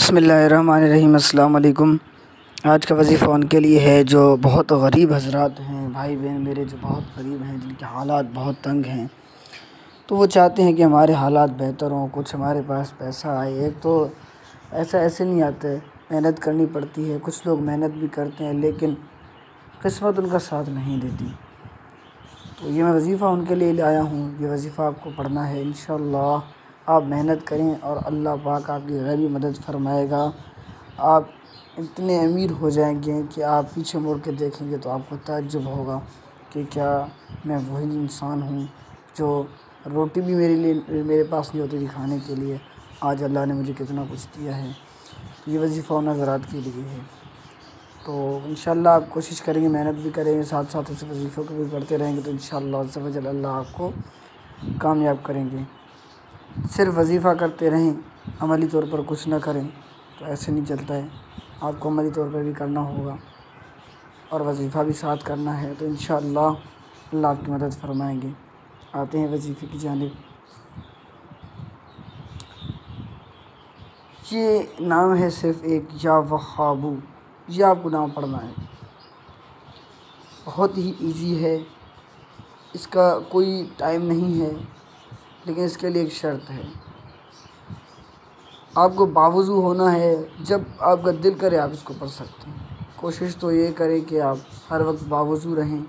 بسم اللہ الرحمن الرحیم۔ السلام علیکم۔ آج کا وظیفہ ان کے لیے ہے جو بہت غریب حضرات ہیں، بھائی بہن میرے جو بہت غریب ہیں، جن کے حالات بہت تنگ ہیں، تو وہ چاہتے ہیں کہ ہمارے حالات بہتر ہوں، کچھ ہمارے پاس پیسہ آئے۔ ایک تو پیسہ ایسے نہیں آتا ہے، محنت کرنی پڑتی ہے، کچھ لوگ محنت بھی کرتے ہیں لیکن قسمت ان کا ساتھ نہیں دیتی۔ تو یہ میں وظیفہ ان کے لیے لایا ہوں، یہ وظیفہ آپ کو پڑھنا ہے انشاءاللہ۔ آپ محنت کریں اور اللہ پاک آپ کی غیبی مدد فرمائے گا۔ آپ اتنے امیر ہو جائیں گے کہ آپ پیچھے مڑ کے دیکھیں گے تو آپ کو تعجب ہوگا کہ کیا میں وہی انسان ہوں جو روٹی بھی میرے پاس نہیں ہوتی تھی کھانے کے لیے، آج اللہ نے مجھے کتنا کچھ دیا ہے۔ یہ وظیفہ ان حضرات کے لیے ہے۔ تو انشاءاللہ آپ کوشش کریں گے، محنت بھی کریں گے، ساتھ ساتھ اس وظیفوں کو بھی پڑھتے رہیں گے تو انشاءاللہ عز و جل اللہ آپ کو کامیاب کریں گے۔ صرف وظیفہ کرتے رہیں، عملی طور پر کچھ نہ کریں تو ایسے نہیں چلتا ہے۔ آپ کو عملی طور پر بھی کرنا ہوگا اور وظیفہ بھی ساتھ کرنا ہے تو انشاءاللہ اللہ آپ کی مدد فرمائیں گے۔ آتے ہیں وظیفے کی جانب۔ یہ نام ہے صرف ایک، یا وہابو، یہ آپ کو نام پڑھنا ہے۔ بہت ہی ایزی ہے، اس کا کوئی ٹائم نہیں ہے، لیکن اس کے لیے ایک شرط ہے، آپ کو باوضو ہونا ہے۔ جب آپ کا دل کرے آپ اس کو پڑھ سکتے ہیں۔ کوشش تو یہ کریں کہ آپ ہر وقت باوضو رہیں،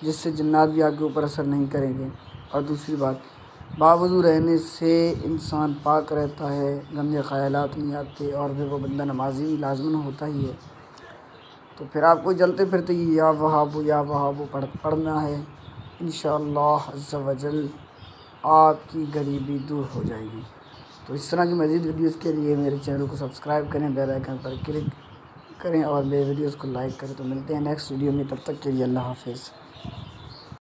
جس سے جنات بھی آپ کے اوپر اثر نہیں کریں گے۔ اور دوسری بات، باوضو رہنے سے انسان پاک رہتا ہے، گندے خیالات نہیں آتے، اور پھر وہ بندہ نمازی بھی لازماً ہوتا ہی ہے۔ تو پھر آپ کو چلتے پھرتے یا وہابو یا وہابو پڑھنا ہے، انشاءاللہ عز و جل آپ کی غریبی دور ہو جائے گی۔ تو اس طرح کی مزید ویڈیوز کے لیے میرے چینل کو سبسکرائب کریں، بیل آئیکن پر کلک کریں اور میرے ویڈیوز کو لائک کریں۔ تو ملتے ہیں نیکسٹ ویڈیو میں، تب تک کے لیے اللہ حافظ۔